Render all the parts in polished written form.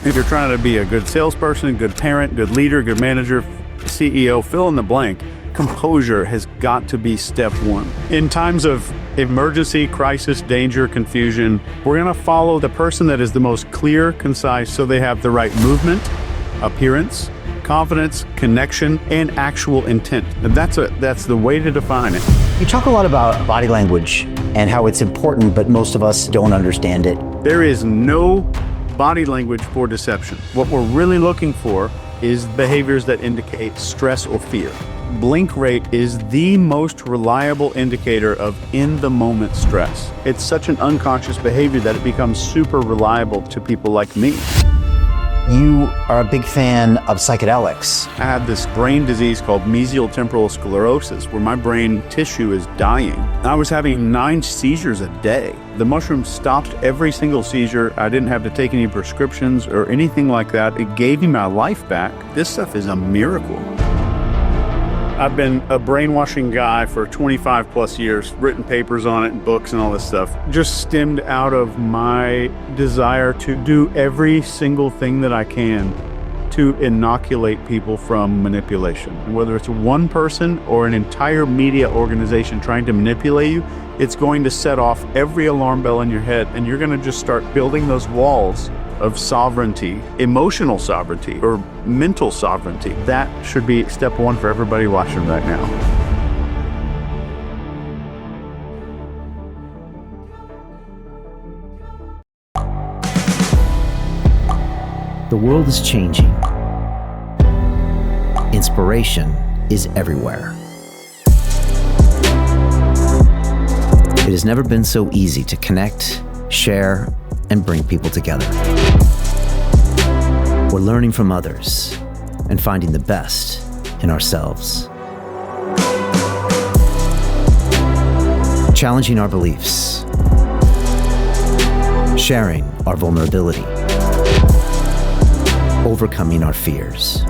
If you're trying to be a good salesperson, good parent, good leader, good manager, CEO, fill in the blank, composure has got to be step one. In times of emergency, crisis, danger, confusion, we're going to follow the person that is the most clear, concise, so they have the right movement, appearance, confidence, connection, and actual intent. And that's the way to define it. You talk a lot about body language and how it's important, but most of us don't understand it. There is no body language for deception. What we're really looking for is behaviors that indicate stress or fear. Blink rate is the most reliable indicator of in-the-moment stress. It's such an unconscious behavior that it becomes super reliable to people like me. You are a big fan of psychedelics. I have this brain disease called mesial temporal sclerosis, where my brain tissue is dying. I was having 9 seizures a day. The mushroom stopped every single seizure. I didn't have to take any prescriptions or anything like that. It gave me my life back. This stuff is a miracle. I've been a brainwashing guy for 25 plus years, written papers on it and books and all this stuff. Just stemmed out of my desire to do every single thing that I can to inoculate people from manipulation. And whether it's one person or an entire media organization trying to manipulate you, it's going to set off every alarm bell in your head, and you're going to just start building those walls of sovereignty, emotional sovereignty, or mental sovereignty. That should be step one for everybody watching right now. The world is changing. Inspiration is everywhere. It has never been so easy to connect, share, and bring people together. We're learning from others and finding the best in ourselves. Challenging our beliefs. Sharing our vulnerability. Overcoming our fears.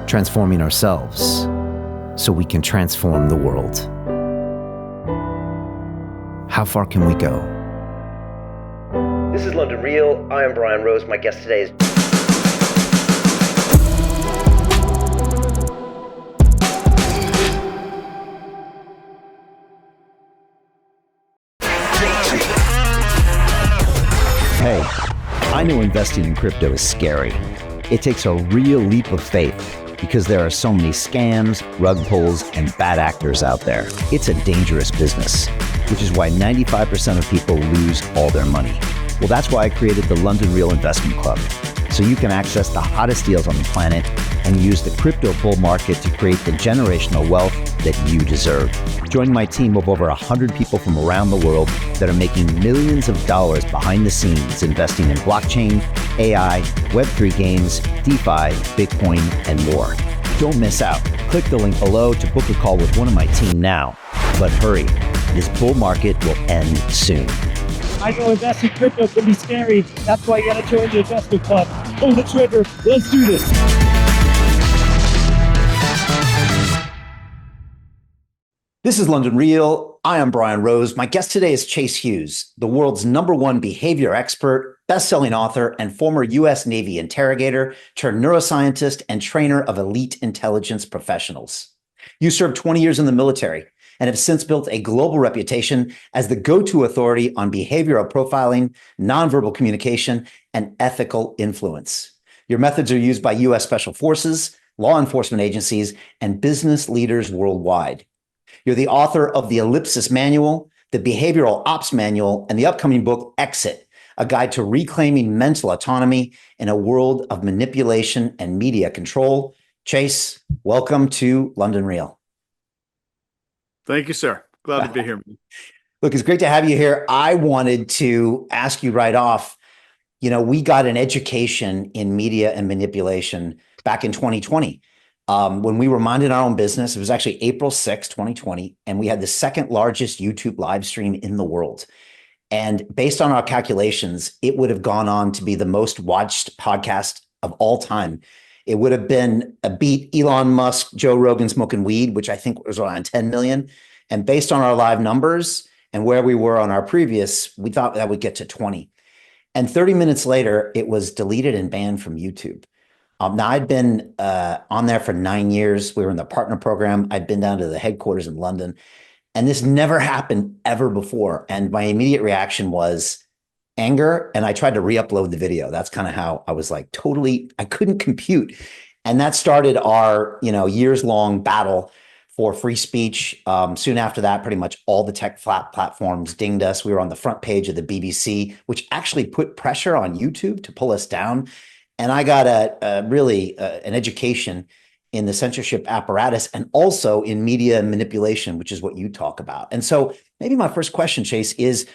Transforming ourselves so we can transform the world. How far can we go? This is London Real. I am Brian Rose. My guest today is... Hey, I know investing in crypto is scary. It takes a real leap of faith because there are so many scams, rug pulls, and bad actors out there. It's a dangerous business, which is why 95% of people lose all their money. Well, that's why I created the London Real Investment Club, so you can access the hottest deals on the planet and use the crypto bull market to create the generational wealth that you deserve. Join my team of over 100 people from around the world that are making millions of dollars behind the scenes investing in blockchain, AI, Web3 games, DeFi, Bitcoin, and more. Don't miss out. Click the link below to book a call with one of my team now. But hurry, this bull market will end soon. I know investing in crypto can be scary. That's why you gotta join the investment club. Pull the trigger. Let's do this. This is London Real. I am Brian Rose. My guest today is Chase Hughes, the world's #1 behavior expert, best-selling author, and former U.S. Navy interrogator turned neuroscientist and trainer of elite intelligence professionals. You served 20 years in the military and have since built a global reputation as the go-to authority on behavioral profiling, nonverbal communication, and ethical influence. Your methods are used by U.S. Special Forces, law enforcement agencies, and business leaders worldwide. You're the author of the Ellipsis Manual, the Behavioral Ops Manual, and the upcoming book, Exit, a guide to reclaiming mental autonomy in a world of manipulation and media control. Chase, welcome to London Real. Thank you, sir. Glad to be here. Look, it's great to have you here. I wanted to ask you right off, we got an education in media and manipulation back in 2020. When we were minding our own business. It was actually April 6, 2020, and we had the second largest YouTube live stream in the world. And based on our calculations, it would have gone on to be the most watched podcast of all time. It would have been a beat Elon Musk, Joe Rogan Smoking Weed, which I think was around 10 million. And based on our live numbers And where we were on our previous, we thought that would get to 20. And 30 minutes later, it was deleted and banned from YouTube. Now, I'd been on there for 9 years. We were in the partner program. I'd been down to the headquarters in London, and this never happened ever before. And my immediate reaction was anger. And I tried to re-upload the video. That's kind of how I was like, totally, I couldn't compute. And that started our, years long battle for free speech. Soon after that, pretty much all the tech platforms dinged us. We were on the front page of the BBC, which actually put pressure on YouTube to pull us down. And I got an education in the censorship apparatus and also in media manipulation, which is what you talk about. And so maybe my first question, Chase, is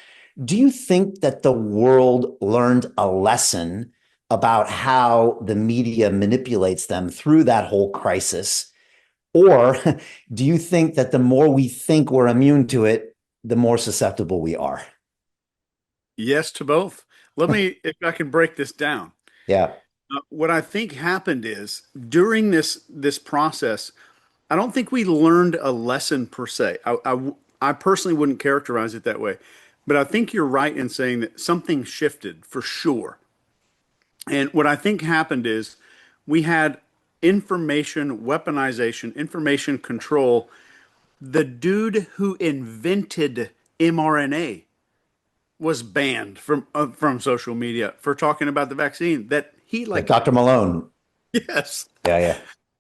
do you think that the world learned a lesson about how the media manipulates them through that whole crisis? Or do you think that the more we think we're immune to it, the more susceptible we are? Yes to both. Let me, if I can break this down. Yeah. What I think happened is during this process, I don't think we learned a lesson per se. I personally wouldn't characterize it that way, but I think you're right in saying that something shifted for sure. And what I think happened is we had information weaponization, information control. The dude who invented mRNA was banned from social media for talking about the vaccine that he Like Dr. Malone. yes. Yeah.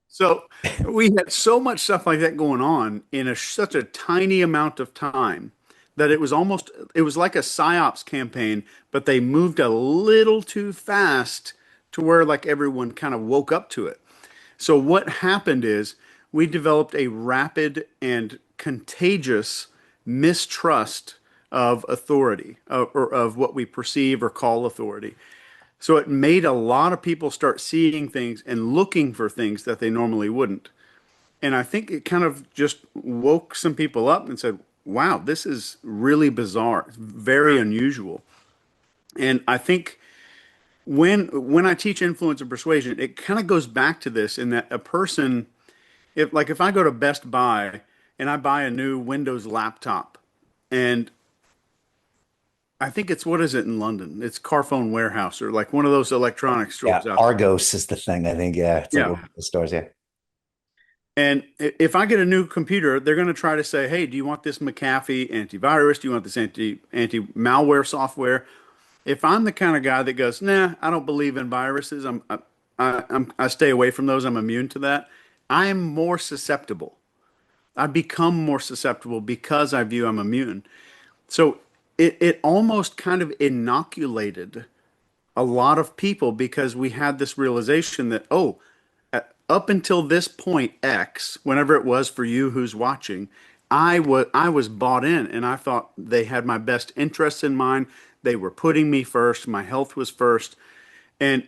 So we had so much stuff like that going on in such a tiny amount of time that it was like a psyops campaign, but they moved a little too fast to where like everyone kind of woke up to it. So what happened is we developed a rapid and contagious mistrust of authority or of what we perceive or call authority. So it made a lot of people start seeing things and looking for things that they normally wouldn't. And I think it kind of just woke some people up and said, wow, this is really bizarre, very unusual. And I think when I teach influence and persuasion, it kind of goes back to this in that a person, if I go to Best Buy and I buy a new Windows laptop, and I think what is it in London? It's Carphone Warehouse or like one of those electronic stores out there. Argos is the thing, I think. Yeah, it's Yeah. like one of the stores, yeah. And if I get a new computer, they're going to try to say, hey, do you want this McAfee antivirus? Do you want this anti-malware software? If I'm the kind of guy that goes, nah, I don't believe in viruses. I stay away from those. I'm immune to that. I'm more susceptible. I become more susceptible because I view I'm immune. So it almost kind of inoculated a lot of people because we had this realization that, up until this point X, whenever it was for you who's watching, I was bought in and I thought they had my best interests in mind. They were putting me first. My health was first. And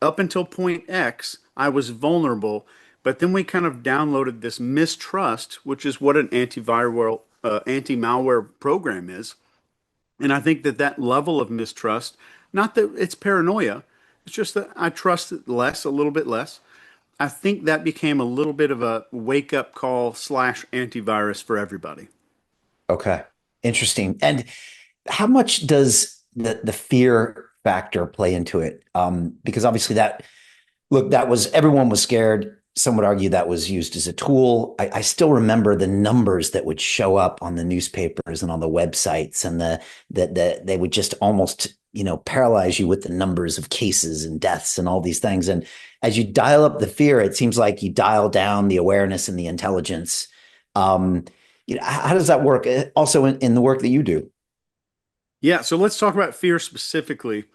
up until point X, I was vulnerable. But then we kind of downloaded this mistrust, which is what an antimalware program is. And I think that level of mistrust, not that it's paranoia, it's just that I trust it less, a little bit less. I think that became a little bit of a wake up call / antivirus for everybody. Okay. Interesting. And how much does the fear factor play into it? Because obviously everyone was scared. Some would argue that was used as a tool. I still remember the numbers that would show up on the newspapers and on the websites, and that they would just almost, paralyze you with the numbers of cases and deaths and all these things. And as you dial up the fear, it seems like you dial down the awareness and the intelligence. How does that work? Also in the work that you do? Yeah, so let's talk about fear specifically.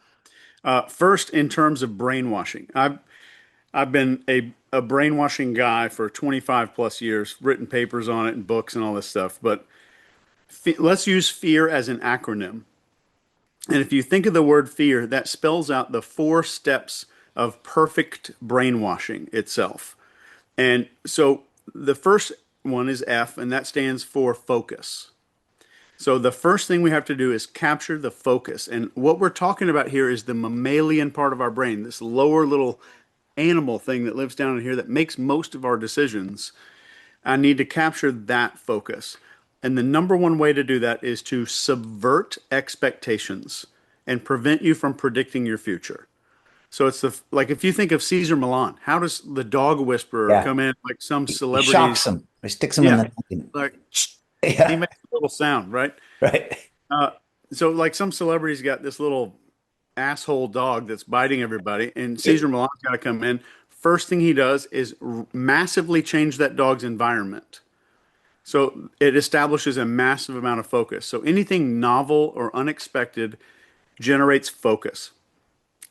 First, in terms of brainwashing, I've been a brainwashing guy for 25 plus years, written papers on it and books and all this stuff. But let's use fear as an acronym. And if you think of the word fear, that spells out the 4 steps of perfect brainwashing itself. And so the first one is F, and that stands for focus. So the first thing we have to do is capture the focus. And what we're talking about here is the mammalian part of our brain, this lower little animal thing that lives down in here that makes most of our decisions. I need to capture that focus. And the number one way to do that is to subvert expectations and prevent you from predicting your future. So it's like if you think of Caesar Milan, how does the dog whisperer Yeah. come in like some He shocks celebrities? them. He sticks them in Yeah, the neck. like he Yeah. makes a little sound, right? Right. Uh, so like some celebrities got this little asshole dog that's biting everybody, and Caesar Milan's got to come in. First thing he does is massively change that dog's environment. So it establishes a massive amount of focus. So anything novel or unexpected generates focus.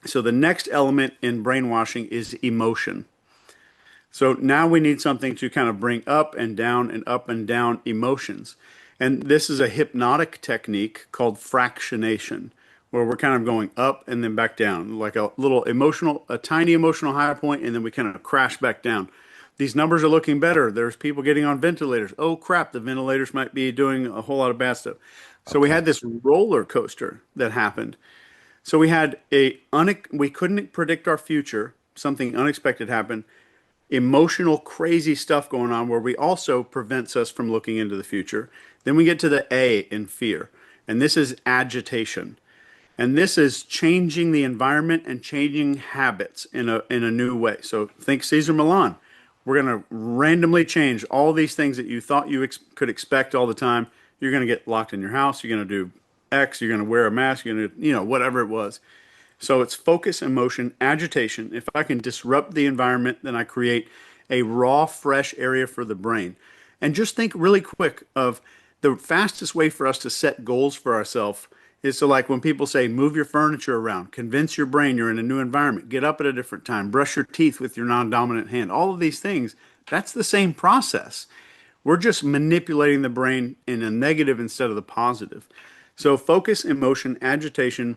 So the next element in brainwashing is emotion. So now we need something to kind of bring up and down emotions. And this is a hypnotic technique called fractionation, where we're kind of going up and then back down, like a little emotional, a tiny emotional high point, and then we kind of crash back down. These numbers are looking better. There's people getting on ventilators. Oh crap, the ventilators might be doing a whole lot of bad stuff. So we Okay. had this roller coaster that happened. So we couldn't predict our future. Something unexpected happened. Emotional, crazy stuff going on where we also prevents us from looking into the future. Then we get to the A in fear, and this is agitation. And this is changing the environment and changing habits in a new way. So think Caesar Milan. We're going to randomly change all these things that you thought you could expect all the time. You're going to get locked in your house. You're going to do X. You're going to wear a mask. You're going to, whatever it was. So it's focus, emotion, agitation. If I can disrupt the environment, then I create a raw, fresh area for the brain. And just think really quick of the fastest way for us to set goals for ourselves is to, like, when people say move your furniture around, convince your brain you're in a new environment, get up at a different time, brush your teeth with your non-dominant hand, all of these things, that's the same process. We're just manipulating the brain in a negative instead of the positive. So focus, emotion, agitation,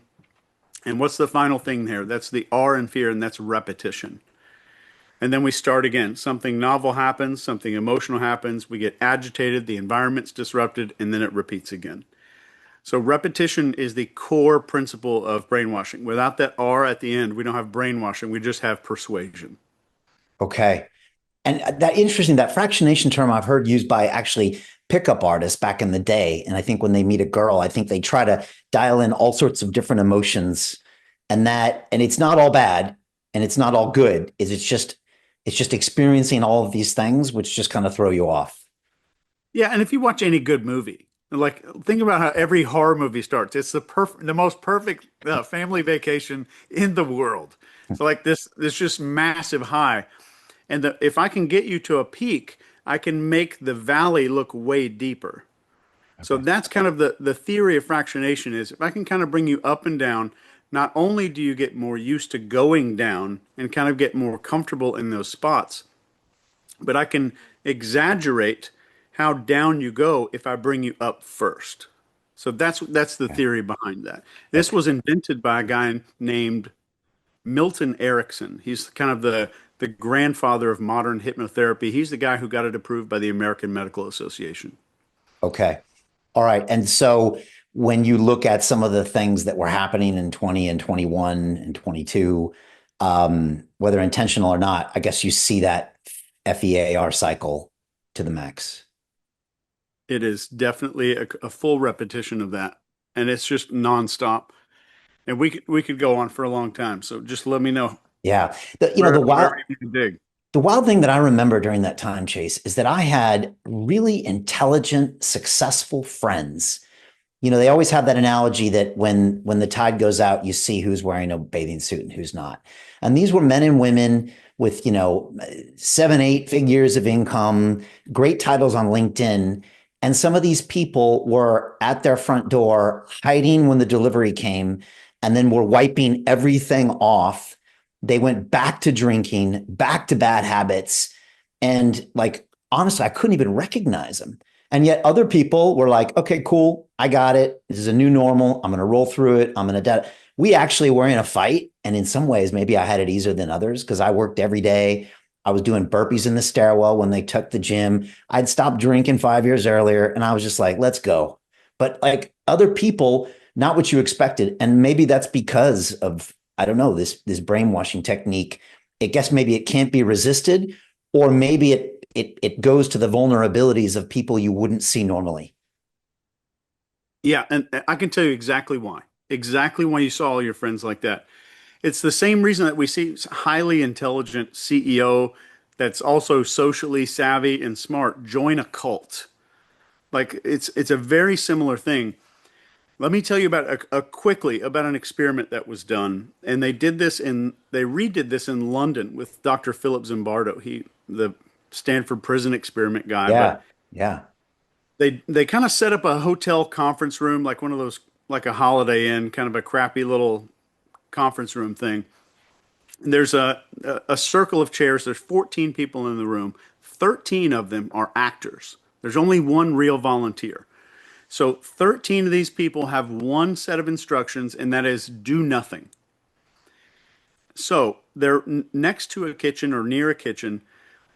and what's the final thing there? That's the R in fear, and that's repetition. And then we start again. Something novel happens, something emotional happens, we get agitated, the environment's disrupted, and then it repeats again. So repetition is the core principle of brainwashing. Without that R at the end, we don't have brainwashing, we just have persuasion. Okay. And that interesting, that fractionation term I've heard used by actually pickup artists back in the day. And I think when they meet a girl, I think they try to dial in all sorts of different emotions and it's not all bad and it's not all good. It's just experiencing all of these things, which just kind of throw you off. Yeah, and if you watch any good movie, like think about how every horror movie starts. It's the most perfect family vacation in the world. So like this just massive high, and if I can get you to a peak, I can make the valley look way deeper. So Okay. that's kind of the theory of fractionation is if I can kind of bring you up and down, not only do you get more used to going down and kind of get more comfortable in those spots, but I can exaggerate how down you go if I bring you up first. So that's the Okay. theory behind that. This Okay. was invented by a guy named Milton Erickson. He's kind of the grandfather of modern hypnotherapy. He's the guy who got it approved by the American Medical Association. Okay. All right. And so when you look at some of the things that were happening in 20 and 21 and 22, whether intentional or not, I guess you see that FEAR cycle to the max. It is definitely a full repetition of that, and it's just nonstop. And we could go on for a long time. So just let me know Yeah. wherever you need to dig. The wild thing that I remember during that time, Chase, is that I had really intelligent, successful friends. They always have that analogy that when the tide goes out, you see who's wearing a bathing suit and who's not. And these were men and women with, 7, 8 figures of income, great titles on LinkedIn. And some of these people were at their front door hiding when the delivery came and then were wiping everything off. They went back to drinking, back to bad habits. And like, honestly, I couldn't even recognize them. And yet other people were like, okay, cool. I got it. This is a new normal. I'm going to roll through it. I'm going to, we actually were in a fight. And in some ways, maybe I had it easier than others because I worked every day. I was doing burpees in the stairwell when they took the gym. I'd stopped drinking 5 years earlier. And I was just like, let's go. But like other people, not what you expected. And maybe that's because of, I don't know, this brainwashing technique. I guess maybe it can't be resisted, or maybe it goes to the vulnerabilities of people you wouldn't see normally. Yeah, and I can tell you exactly why. Exactly why you saw all your friends like that. It's the same reason that we see highly intelligent CEO that's also socially savvy and smart join a cult. Like it's a very similar thing. Let me tell you about quickly about an experiment that was done, and they redid this in London with Dr. Philip Zimbardo, the Stanford prison experiment guy. But Yeah. Yeah. they kind of set up a hotel conference room, like one of those, like a Holiday Inn, kind of a crappy little conference room thing. There's a circle of chairs. There's 14 people in the room. 13 of them are actors. There's only one real volunteer. So 13 of these people have one set of instructions, and that is do nothing. So they're next to a kitchen or near a kitchen,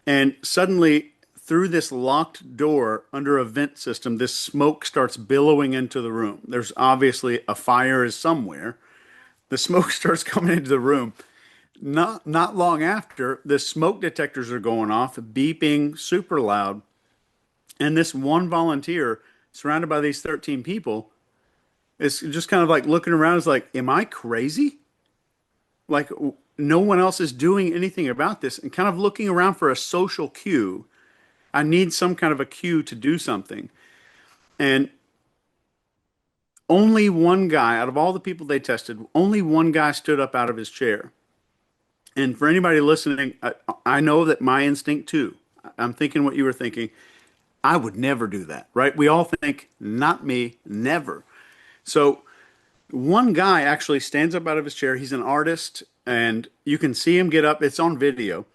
and suddenly through this locked door under a vent system, this smoke starts billowing into the room. There's obviously a fire is somewhere. The smoke starts coming into the room. Not long after, the smoke detectors are going off, beeping super loud, and this one volunteer, surrounded by these 13 people, is just kind of like looking around. Is like, am I crazy? Like no one else is doing anything about this, and kind of looking around for a social cue. I need some kind of a cue to do something. And only one guy, out of all the people they tested, only one guy stood up out of his chair. And for anybody listening, I know that my instinct too. I'm thinking what you were thinking. I would never do that, right? We all think, not me, never. So one guy actually stands up out of his chair. He's an artist, and you can see him get up. It's on video.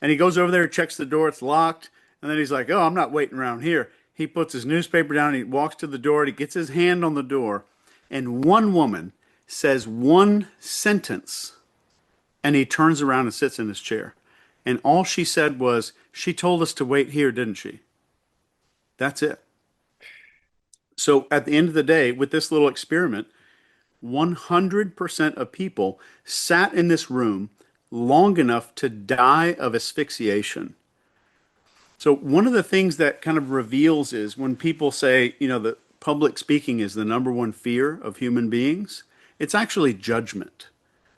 And he goes over there, checks the door, it's locked. And then he's like, oh, I'm not waiting around here. He puts his newspaper down, he walks to the door, and he gets his hand on the door. And one woman says one sentence, and he turns around and sits in his chair. And all she said was, she told us to wait here, didn't she? That's it. So at the end of the day, with this little experiment, 100% of people sat in this room long enough to die of asphyxiation. So one of the things that kind of reveals is when people say, that public speaking is the number one fear of human beings, it's actually judgment,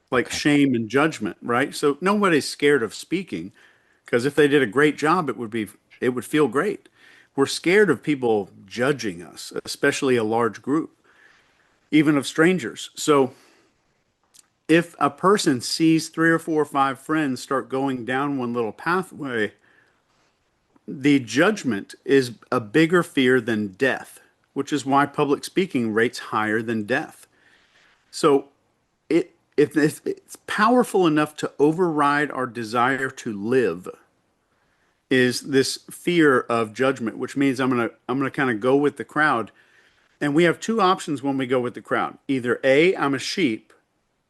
like shame and judgment, right? So nobody's scared of speaking because if they did a great job, it would feel great. We're scared of people judging us, especially a large group, even of strangers. So if a person sees three or four or five friends start going down one little pathway, the judgment is a bigger fear than death, which is why public speaking rates higher than death. So if it's powerful enough to override our desire to live, is this fear of judgment, which means I'm gonna kind of go with the crowd. And we have two options when we go with the crowd. Either A, I'm a sheep,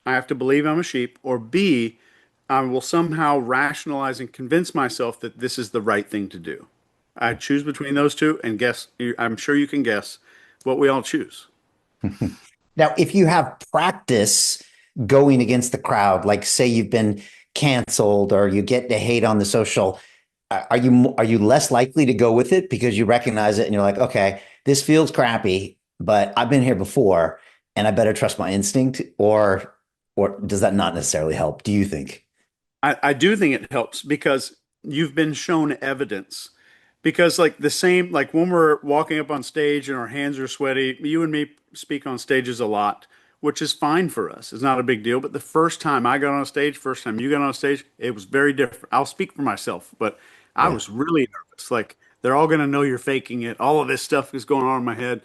I have to believe I'm a sheep, or B, I will somehow rationalize and convince myself that this is the right thing to do. I choose between those two, and guess, I'm sure you can guess what we all choose. Now, if you have practice going against the crowd, like say you've been canceled or you get the hate on the social, are you less likely to go with it because you recognize it and you're like, okay, this feels crappy, but I've been here before and I better trust my instinct, or does that not necessarily help? Do you think? I do think it helps because you've been shown evidence. Because like the same, like when we're walking up on stage and our hands are sweaty, you and me speak on stages a lot, which is fine for us. It's not a big deal. But the first time I got on stage, first time you got on stage, it was very different. I'll speak for myself, but I Yeah. was really nervous. Like they're all going to know you're faking it. All of this stuff is going on in my head.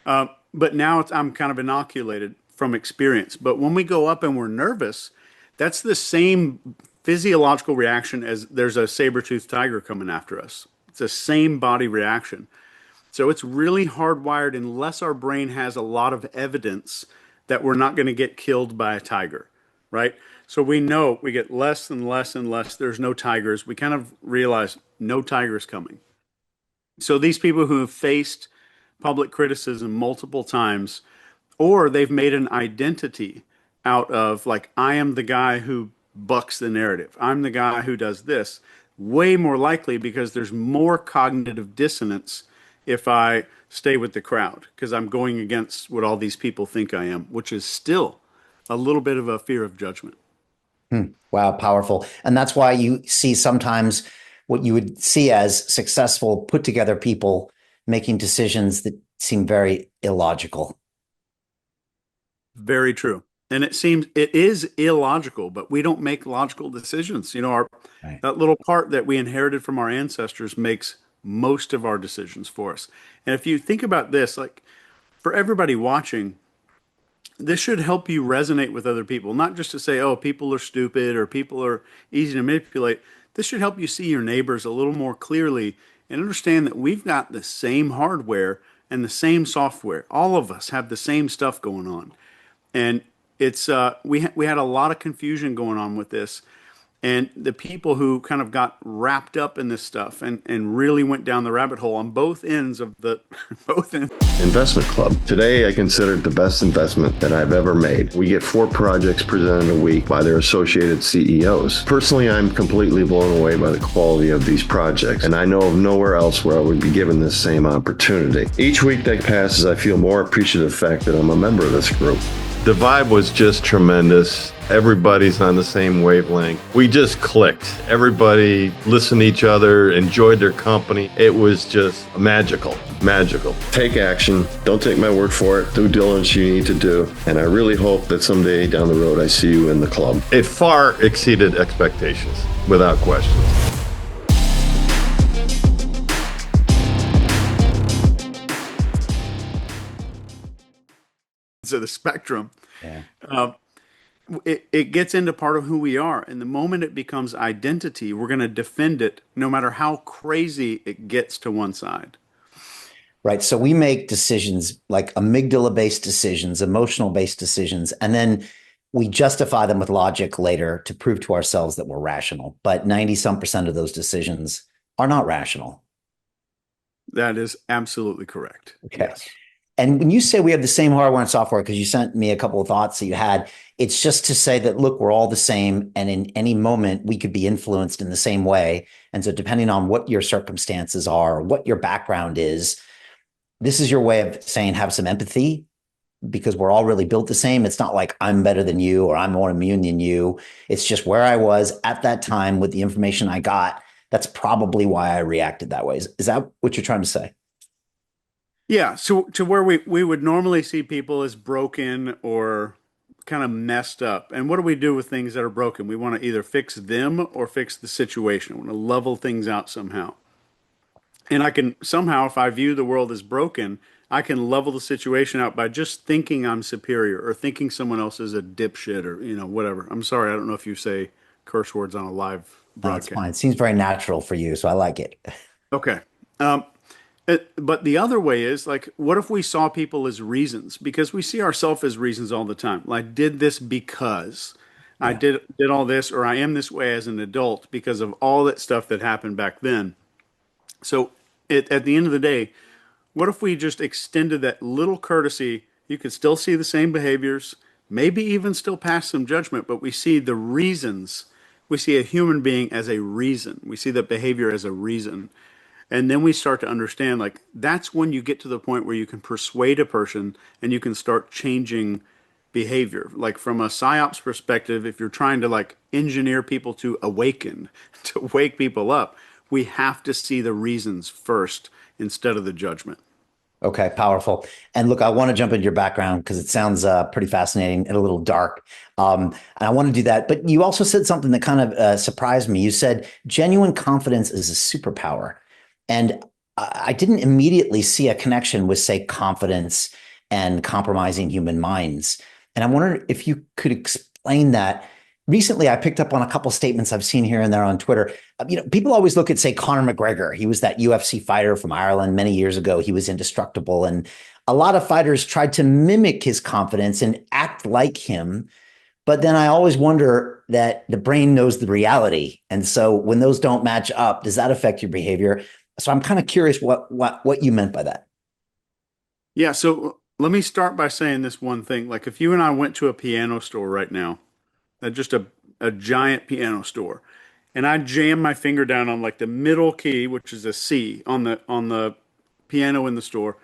But now I'm kind of inoculated from experience. But when we go up and we're nervous, that's the same physiological reaction as there's a saber-toothed tiger coming after us. It's the same body reaction. So it's really hardwired unless our brain has a lot of evidence that we're not going to get killed by a tiger, right? So we know we get less and less and less. There's no tigers. We kind of realize no tigers coming. So these people who have faced public criticism multiple times, or they've made an identity out of like, I am the guy who bucks the narrative. I'm the guy who does this. Way more likely because there's more cognitive dissonance if I stay with the crowd because I'm going against what all these people think I am, which is still a little bit of a fear of judgment. Wow, powerful. And that's why you see sometimes what you would see as successful, put together people making decisions that seem very illogical. Very true. And it is illogical, but we don't make logical decisions. Right. That little part that we inherited from our ancestors makes most of our decisions for us. And if you think about this, like for everybody watching, this should help you resonate with other people, not just to say, oh, people are stupid or people are easy to manipulate. This should help you see your neighbors a little more clearly and understand that we've got the same hardware and the same software. All of us have the same stuff going on. And we had a lot of confusion going on with this, and the people who kind of got wrapped up in this stuff and really went down the rabbit hole on both ends of the both ends. Investment Club. Today, I consider it the best investment that I've ever made. We get 4 projects presented a week by their associated CEOs. Personally, I'm completely blown away by the quality of these projects, and I know of nowhere else where I would be given this same opportunity. Each week that passes, I feel more appreciative of the fact that I'm a member of this group. The vibe was just tremendous. Everybody's on the same wavelength. We just clicked. Everybody listened to each other, enjoyed their company. It was just magical, magical. Take action. Don't take my word for it. Due diligence you need to do. And I really hope that someday down the road I see you in the club. It far exceeded expectations, without question. Of the spectrum. Yeah. It gets into part of who we are. And the moment it becomes identity, we're going to defend it no matter how crazy it gets to one side. Right. So we make decisions like amygdala-based decisions, emotional-based decisions, and then we justify them with logic later to prove to ourselves that we're rational. But 90-some% of those decisions are not rational. That is absolutely correct. Okay. Yes. And when you say we have the same hardware and software, because you sent me a couple of thoughts that you had, it's just to say that, look, we're all the same. And in any moment, we could be influenced in the same way. And so depending on what your circumstances are, what your background is, this is your way of saying have some empathy because we're all really built the same. It's not like I'm better than you or I'm more immune than you. It's just where I was at that time with the information I got. That's probably why I reacted that way. Is that what you're trying to say? Yeah, so to where we would normally see people as broken or kind of messed up. And what do we do with things that are broken? We want to either fix them or fix the situation. We want to level things out somehow. And I can somehow, if I view the world as broken, I can level the situation out by just thinking I'm superior or thinking someone else is a dipshit or, whatever. I'm sorry, I don't know if you say curse words on a live That's broadcast. fine. It seems very natural for you, so I like it. Okay. But the other way is like, what if we saw people as reasons? Because we see ourselves as reasons all the time. Like, I did this because I did all this, or I am this way as an adult because of all that stuff that happened back then. So at the end of the day, what if we just extended that little courtesy? You could still see the same behaviors, maybe even still pass some judgment, but we see the reasons. We see a human being as a reason. We see that behavior as a reason. And then we start to understand like that's when you get to the point where you can persuade a person and you can start changing behavior. Like from a psyops perspective, if you're trying to like engineer people to awaken, to wake people up, we have to see the reasons first instead of the judgment. Okay, powerful. And look, I want to jump into your background because it sounds pretty fascinating and a little dark. And I want to do that. But you also said something that kind of surprised me. You said genuine confidence is a superpower. And I didn't immediately see a connection with, say, confidence and compromising human minds. And I wondered if you could explain that. Recently, I picked up on a couple statements I've seen here and there on Twitter. People always look at, say, Conor McGregor. He was that UFC fighter from Ireland many years ago. He was indestructible. And a lot of fighters tried to mimic his confidence and act like him. But then I always wonder that the brain knows the reality. And so when those don't match up, does that affect your behavior? So I'm kind of curious what you meant by that. Yeah, so let me start by saying this one thing. Like if you and I went to a piano store right now, just a giant piano store, and I jam my finger down on like the middle key, which is a C on the piano in the store,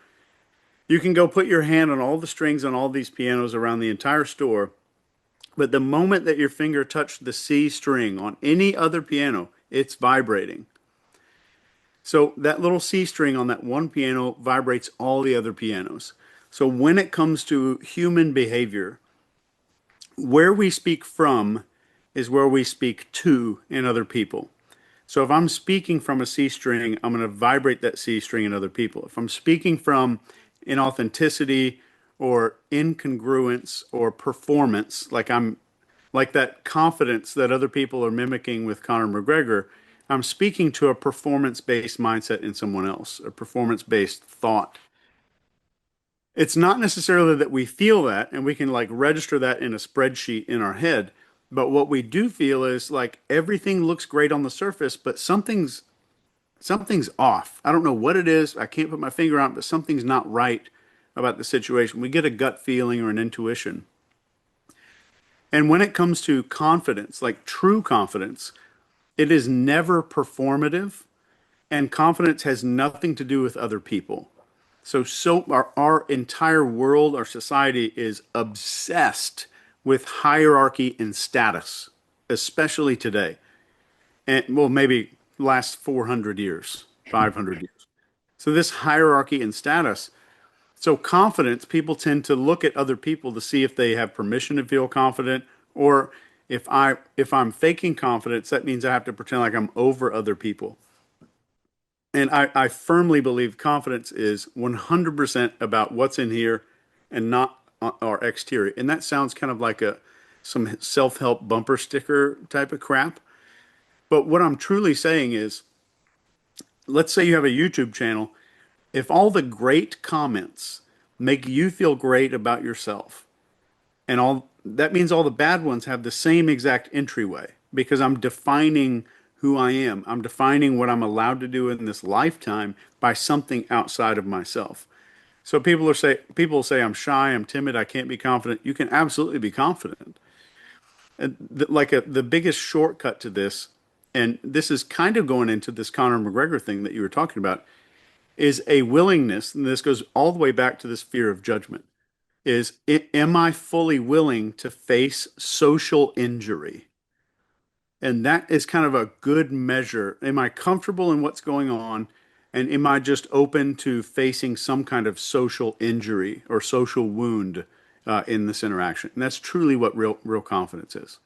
You can go put your hand on all the strings on all these pianos around the entire store, but the moment that your finger touched the C string on any other piano, it's vibrating. So that little C string on that one piano vibrates all the other pianos. So when it comes to human behavior, where we speak from is where we speak to in other people. So if I'm speaking from a C string, I'm going to vibrate that C string in other people. If I'm speaking from inauthenticity or incongruence or performance, like that confidence that other people are mimicking with Conor McGregor, I'm speaking to a performance-based mindset in someone else, a performance-based thought. It's not necessarily that we feel that and we can like register that in a spreadsheet in our head, but what we do feel is like everything looks great on the surface, but something's off. I don't know what it is. I can't put my finger on it, but something's not right about the situation. We get a gut feeling or an intuition. And when it comes to confidence, like true confidence, it is never performative, and confidence has nothing to do with other people. Our entire world, our society is obsessed with hierarchy and status, especially today. And well, maybe last 400 years, 500 years. So this hierarchy and status. So confidence, people tend to look at other people to see if they have permission to feel confident, or if I'm faking confidence, that means I have to pretend like I'm over other people. And I firmly believe confidence is 100% about what's in here and not our exterior. And that sounds kind of like some self-help bumper sticker type of crap. But what I'm truly saying is, let's say you have a YouTube channel. If all the great comments make you feel great about yourself, and all that means all the bad ones have the same exact entryway because I'm defining who I am. I'm defining what I'm allowed to do in this lifetime by something outside of myself. So people say I'm shy, I'm timid, I can't be confident. You can absolutely be confident. And the biggest shortcut to this, and this is kind of going into this Conor McGregor thing that you were talking about, is a willingness, and this goes all the way back to this fear of judgment, is am I fully willing to face social injury? And that is kind of a good measure. Am I comfortable in what's going on? And am I just open to facing some kind of social injury or social wound in this interaction? And that's truly what real confidence is.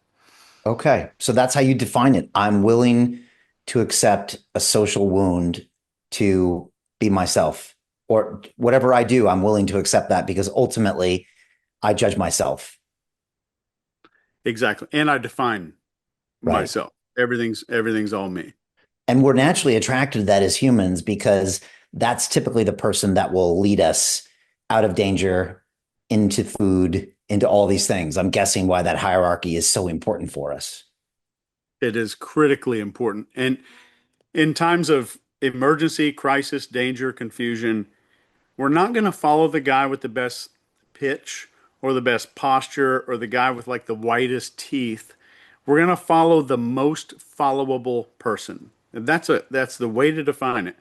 Okay. So that's how you define it. I'm willing to accept a social wound to be myself, or whatever I do, I'm willing to accept that because ultimately I judge myself. Exactly. And I define Right. myself. Everything's all me. And we're naturally attracted to that as humans because that's typically the person that will lead us out of danger, into food, into all these things. I'm guessing why that hierarchy is so important for us. It is critically important. And in times of emergency, crisis, danger, confusion, we're not going to follow the guy with the best pitch or the best posture or the guy with like the whitest teeth. We're going to follow the most followable person. And that's the way to define it.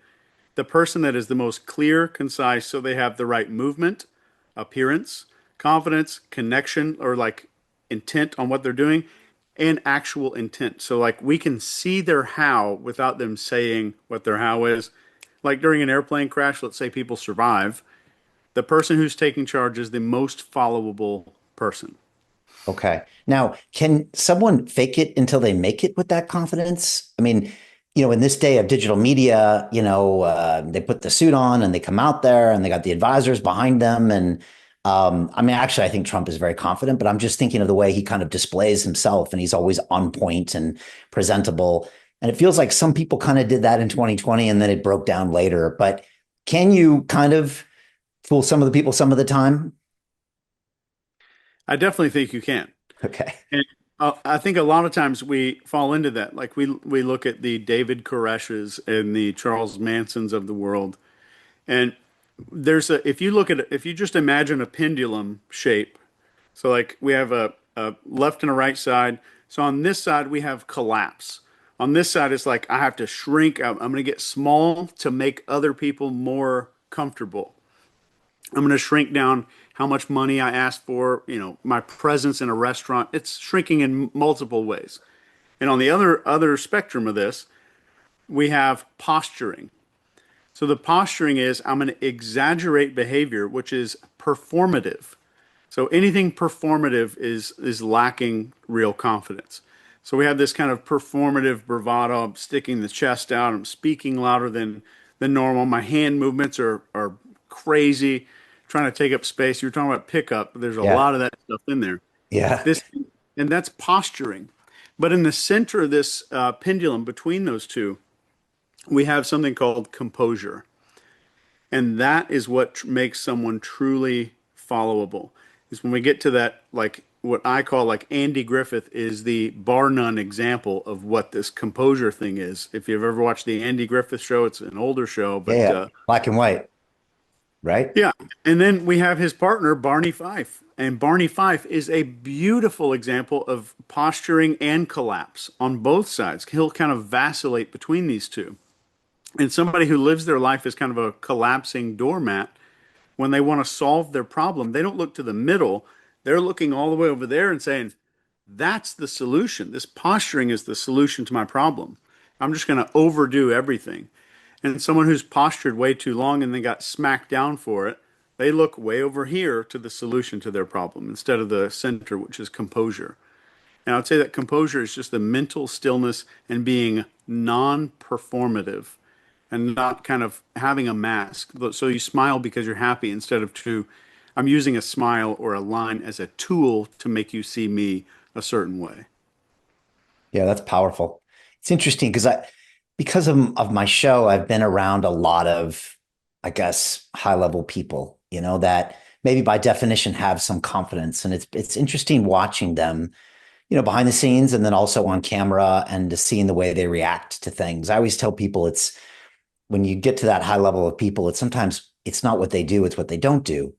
The person that is the most clear, concise, so they have the right movement, appearance, confidence, connection, or like intent on what they're doing, and actual intent. So like we can see their how without them saying what their how is. Like during an airplane crash, let's say people survive. The person who's taking charge is the most followable person. Okay. Now, can someone fake it until they make it with that confidence? I mean, in this day of digital media, they put the suit on and they come out there and they got the advisors behind them. And I mean, actually, I think Trump is very confident, but I'm just thinking of the way he kind of displays himself and he's always on point and presentable. And it feels like some people kind of did that in 2020 and then it broke down later. But can you kind of fool some of the people some of the time? I definitely think you can. Okay. And I think a lot of times we fall into that. Like we look at the David Koreshes and the Charles Mansons of the world, and if you just imagine a pendulum shape. So like we have a left and a right side. So on this side we have collapse. On this side it's like I have to shrink. I'm going to get small to make other people more comfortable. I'm going to shrink down how much money I ask for, my presence in a restaurant. It's shrinking in multiple ways. And on the other spectrum of this, we have posturing. So the posturing is I'm going to exaggerate behavior, which is performative. So anything performative is lacking real confidence. So we have this kind of performative bravado. I'm sticking the chest out. I'm speaking louder than normal. My hand movements are crazy, trying to take up space. You're talking about pickup. There's a Yeah. lot of that stuff in there. Yeah. This and that's posturing. But in the center of this pendulum between those two, we have something called composure. And that is what makes someone truly followable. Is when we get to that, like what I call like Andy Griffith is the bar none example of what this composure thing is. If you've ever watched the Andy Griffith show, it's an older show, Yeah. but Yeah. Black and white, right? yeah. And then we have his partner, Barney Fife. And Barney Fife is a beautiful example of posturing and collapse on both sides. He'll kind of vacillate between these two. And somebody who lives their life as kind of a collapsing doormat, when they want to solve their problem, they don't look to the middle. They're looking all the way over there and saying, that's the solution. This posturing is the solution to my problem. I'm just going to overdo everything. And someone who's postured way too long and then got smacked down for it, they look way over here to the solution to their problem instead of the center, which is composure. And I would say that composure is just the mental stillness and being non-performative and not kind of having a mask. So you smile because you're happy instead of I'm using a smile or a line as a tool to make you see me a certain way. Yeah, that's powerful. It's interesting because of my show, I've been around a lot of, I guess, high level people, that maybe by definition have some confidence. And it's interesting watching them, behind the scenes and then also on camera and just seeing the way they react to things. I always tell people it's when you get to that high level of people, sometimes it's not what they do, it's what they don't do.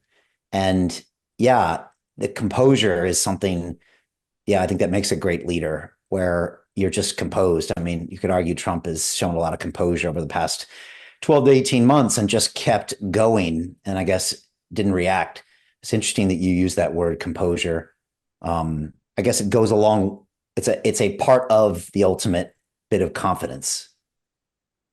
And yeah, the composure is something, yeah, I think that makes a great leader where you're just composed. I mean, you could argue Trump has shown a lot of composure over the past 12 to 18 months and just kept going and I guess didn't react. It's interesting that you use that word composure. I guess it goes along. It's a part of the ultimate bit of confidence.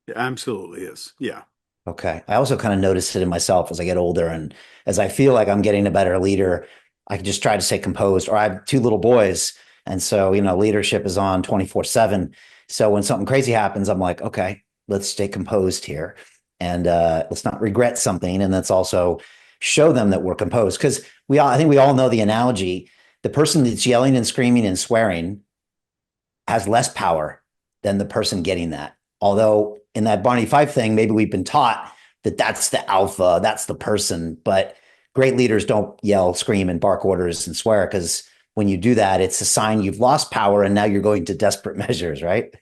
It absolutely is. Yeah. Okay. I also kind of notice it in myself as I get older and as I feel like I'm getting a better leader, I can just try to stay composed. Or I have two little boys. And so, leadership is on 24/7. So when something crazy happens, I'm like, okay, let's stay composed here and let's not regret something. And let's also show them that we're composed. Because I think we all know the analogy. The person that's yelling and screaming and swearing has less power than the person getting that. Although in that Barney Fife thing, maybe we've been taught that that's the alpha, that's the person. But great leaders don't yell, scream, and bark orders and swear because when you do that, it's a sign you've lost power and now you're going to desperate measures, right?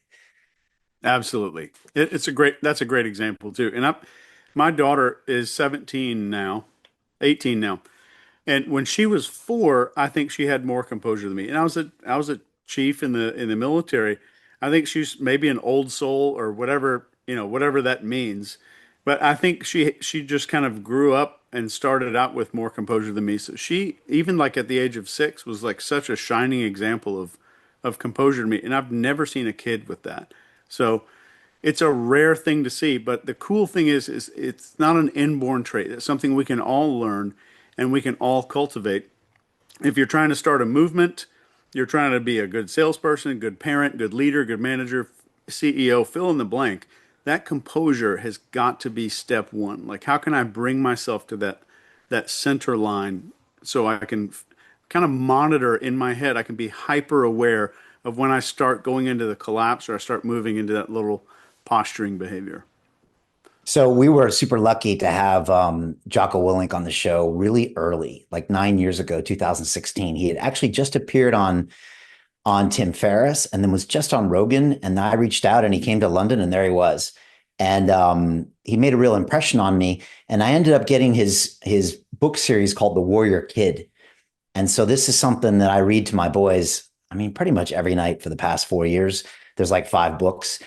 Absolutely. That's a great example too. And my daughter is 17 now, 18 now. And when she was 4, I think she had more composure than me. And I was a chief in the military. I think she's maybe an old soul or whatever that means. But I think she just kind of grew up and started out with more composure than me. So she, even like at the age of 6, was like such a shining example of composure to me. And I've never seen a kid with that. So it's a rare thing to see. But the cool thing is it's not an inborn trait. It's something we can all learn and we can all cultivate. If you're trying to start a movement, you're trying to be a good salesperson, good parent, good leader, good manager, CEO, fill in the blank. That composure has got to be step one. Like, how can I bring myself to that center line so I can kind of monitor in my head? I can be hyper aware of when I start going into the collapse or I start moving into that little posturing behavior. So we were super lucky to have Jocko Willink on the show really early, like 9 years ago, 2016. He had actually just appeared on Tim Ferriss and then was just on Rogan. And I reached out and he came to London and there he was. And he made a real impression on me. And I ended up getting his book series called The Warrior Kid. And so this is something that I read to my boys, I mean, pretty much every night for the past 4 years. There's like 5 books.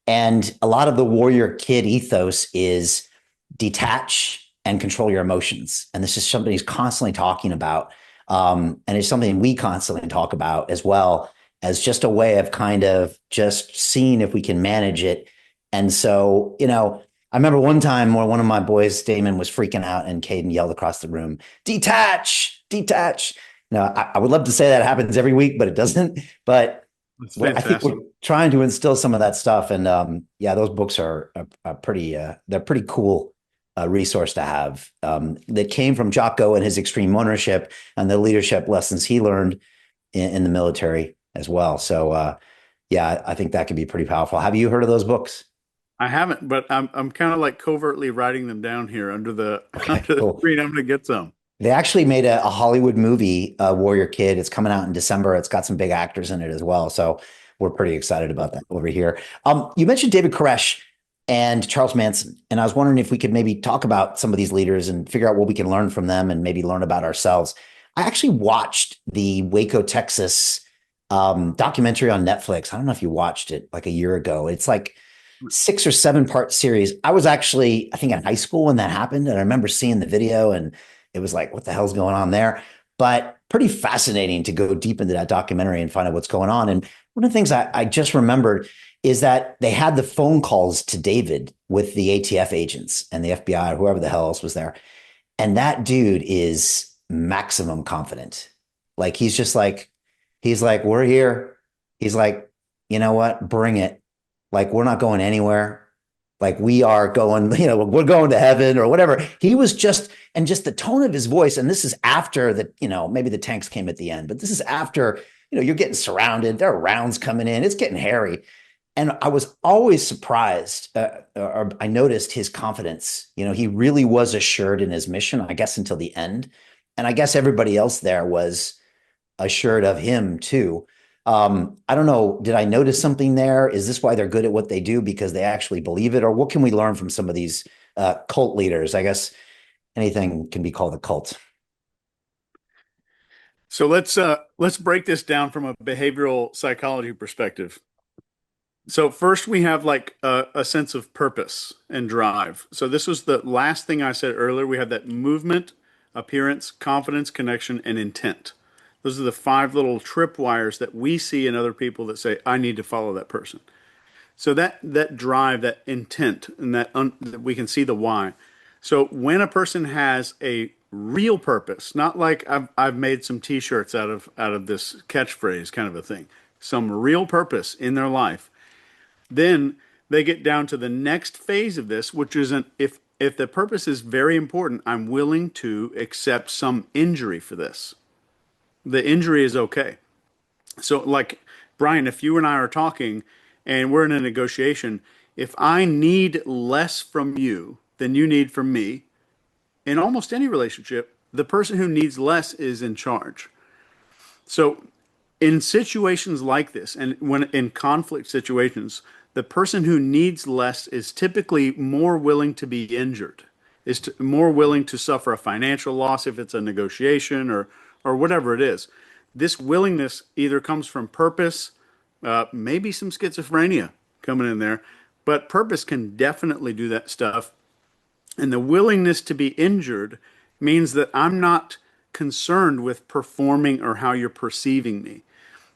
And a lot of the warrior kid ethos is detach and control your emotions. And this is something he's constantly talking about. And it's something we constantly talk about as well, as just a way of kind of just seeing if we can manage it. And so, I remember one time where one of my boys, Damon, was freaking out and Caden yelled across the room, detach, detach. I would love to say that happens every week, but it doesn't. But I think we're trying to instill some of that stuff. And those books are they're pretty cool resource to have, that came from Jocko and his extreme ownership and the leadership lessons he learned in the military as well. So, I think that could be pretty powerful. Have you heard of those books? I haven't, but I'm kind of like covertly writing them down here under the Cool. screen. I'm going to get some. They actually made a Hollywood movie, Warrior Kid. It's coming out in December. It's got some big actors in it as well. So we're pretty excited about that over here. You mentioned David Koresh and Charles Manson, and I was wondering if we could maybe talk about some of these leaders and figure out what we can learn from them and maybe learn about ourselves. I actually watched the Waco, Texas documentary on Netflix. I don't know if you watched it like a year ago. It's like 6 or 7 part series. I was actually, I think, in high school when that happened. And I remember seeing the video and it was like, what the hell's going on there? But pretty fascinating to go deep into that documentary and find out what's going on. And one of the things I just remembered is that they had the phone calls to David with the ATF agents and the FBI or whoever the hell else was there. And that dude is maximum confident. Like, he's like, we're here. He's like, you know what? Bring it. Like, we're not going anywhere. Like, we are going, we're going to heaven or whatever. He was just the tone of his voice. And this is after maybe the tanks came at the end, but this is after, you're getting surrounded. There are rounds coming in. It's getting hairy. And I was always surprised, or I noticed his confidence. He really was assured in his mission, I guess, until the end. And I guess everybody else there was assured of him too. I don't know. Did I notice something there? Is this why they're good at what they do? Because they actually believe it? Or what can we learn from some of these cult leaders? I guess anything can be called a cult. So let's break this down from a behavioral psychology perspective. So first we have like a sense of purpose and drive. So this was the last thing I said earlier. We have that movement, appearance, confidence, connection, and intent. Those are the 5 little tripwires that we see in other people that say, I need to follow that person. So that drive, that intent, and that we can see the why. So when a person has a real purpose, not like I've made some T-shirts out of this catchphrase kind of a thing, some real purpose in their life, then they get down to the next phase of this, which is if the purpose is very important, I'm willing to accept some injury for this. The injury is okay. So like, Brian, if you and I are talking and we're in a negotiation, if I need less from you than you need from me, in almost any relationship, the person who needs less is in charge. So in situations like this, and when in conflict situations, the person who needs less is typically more willing to be injured, more willing to suffer a financial loss if it's a negotiation or whatever it is. This willingness either comes from purpose, maybe some schizophrenia coming in there, but purpose can definitely do that stuff. And the willingness to be injured means that I'm not concerned with performing or how you're perceiving me.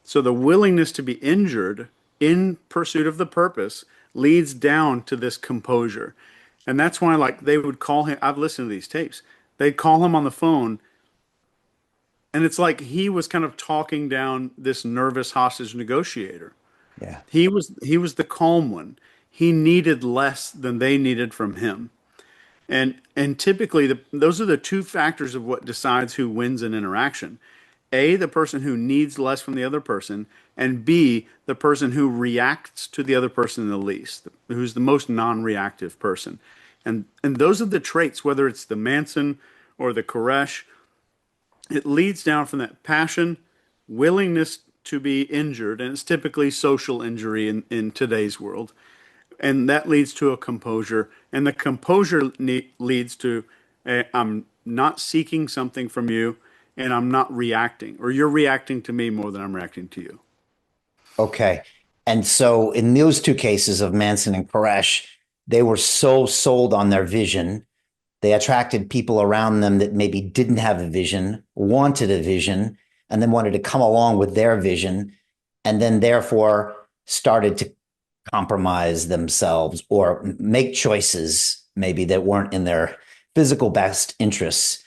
So the willingness to be injured in pursuit of the purpose leads down to this composure. And that's why, like, they would call him, I've listened to these tapes, they'd call him on the phone, and it's like he was kind of talking down this nervous hostage negotiator. Yeah. He was the calm one. He needed less than they needed from him. And typically those are the 2 factors of what decides who wins an interaction. A, the person who needs less from the other person, and B, the person who reacts to the other person the least, who's the most non-reactive person. And those are the traits, whether it's the Manson or the Koresh. It leads down from that passion, willingness to be injured, and it's typically social injury in today's world. And that leads to a composure, and the composure leads to I'm not seeking something from you, and I'm not reacting, or you're reacting to me more than I'm reacting to you. Okay. And so in those 2 cases of Manson and Koresh, they were so sold on their vision They attracted people around them that maybe didn't have a vision, wanted a vision, and then wanted to come along with their vision, and then therefore started to compromise themselves or make choices maybe that weren't in their physical best interests.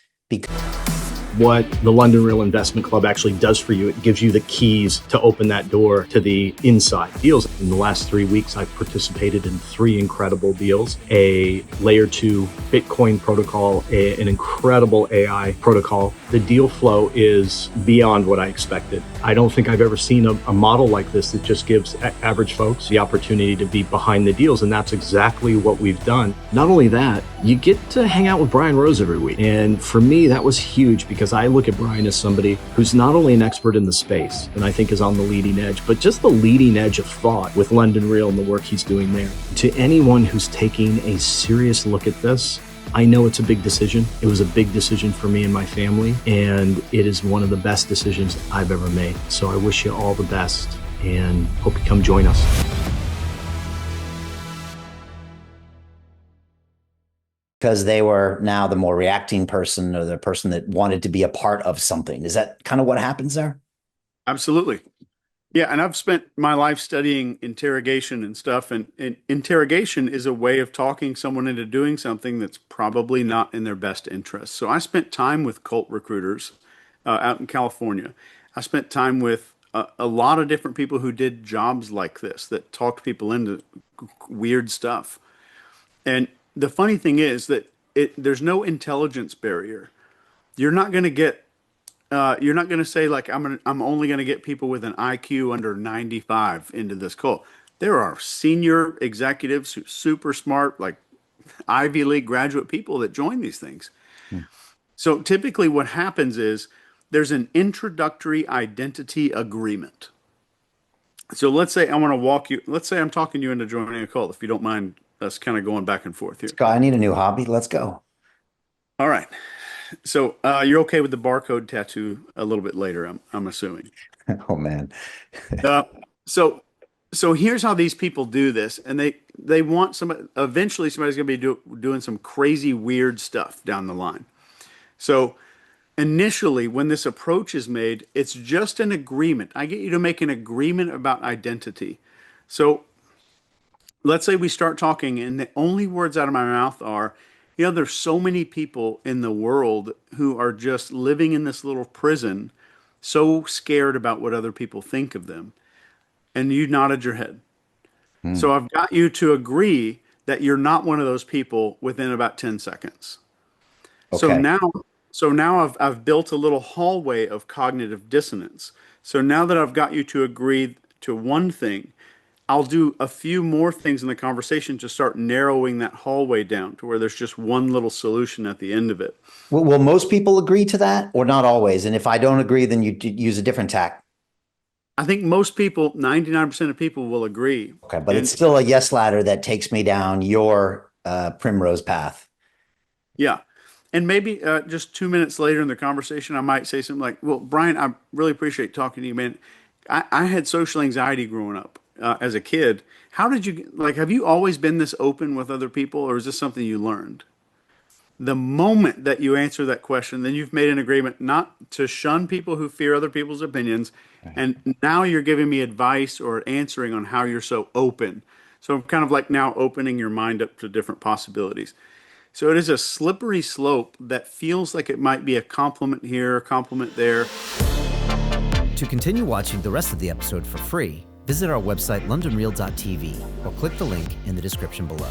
What the London Real Investment Club actually does for you, it gives you the keys to open that door to the inside deals. In the last 3 weeks, I've participated in 3 incredible deals: a layer 2 Bitcoin protocol, an incredible AI protocol. The deal flow is beyond what I expected. I don't think I've ever seen a model like this that just gives average folks the opportunity to be behind the deals, and that's exactly what we've done. Not only that, you get to hang out with Brian Rose every week. And for me, that was huge because I look at Brian as somebody who's not only an expert in the space, and I think is on the leading edge, but just the leading edge of thought with London Real and the work he's doing there. To anyone who's taking a serious look at this, I know it's a big decision. It was a big decision for me and my family, and it is one of the best decisions I've ever made. So I wish you all the best and hope you come join us. Because they were now the more reacting person or the person that wanted to be a part of something. Is that kind of what happens there? Absolutely. Yeah, and I've spent my life studying interrogation and stuff, and interrogation is a way of talking someone into doing something that's probably not in their best interest. So I spent time with cult recruiters out in California. I spent time with a lot of different people who did jobs like this, that talked people into weird stuff. And the funny thing is that there's no intelligence barrier. You're not going to get you're not going to say like I'm only going to get people with an IQ under 95 into this cult. There are senior executives who super smart, like Ivy League graduate people that join these things. So typically what happens is there's an introductory identity agreement. So let's say let's say I'm talking you into joining a cult, if you don't mind us kind of going back and forth here. I need a new hobby. Let's go. All right. So you're okay with the barcode tattoo a little bit later, I'm assuming. Oh man. So here's how these people do this, and they want somebody. Eventually, somebody's going to be doing some crazy, weird stuff down the line. So initially, when this approach is made, it's just an agreement. I get you to make an agreement about identity. So let's say we start talking, and the only words out of my mouth are, there's so many people in the world who are just living in this little prison, so scared about what other people think of them. And you nodded your head. So I've got you to agree that you're not one of those people within about 10 seconds. Okay. So now I've built a little hallway of cognitive dissonance. So now that I've got you to agree to one thing, I'll do a few more things in the conversation to start narrowing that hallway down to where there's just one little solution at the end of it. Will most people agree to that, or not always? And if I don't agree, then you use a different tack. I think most people, 99% of people will agree. Okay, but it's still a yes ladder that takes me down your primrose path. Yeah. And maybe just 2 minutes later in the conversation, I might say something like, well, Brian, I really appreciate talking to you, man. I had social anxiety growing up. As a kid, how did you, have you always been this open with other people, or is this something you learned? The moment that you answer that question, then you've made an agreement not to shun people who fear other people's opinions. And now you're giving me advice or answering on how you're so open. So I'm kind of like now opening your mind up to different possibilities. So it is a slippery slope that feels like it might be a compliment here, a compliment there. To continue watching the rest of the episode for free, visit our website londonreal.tv or click the link in the description below.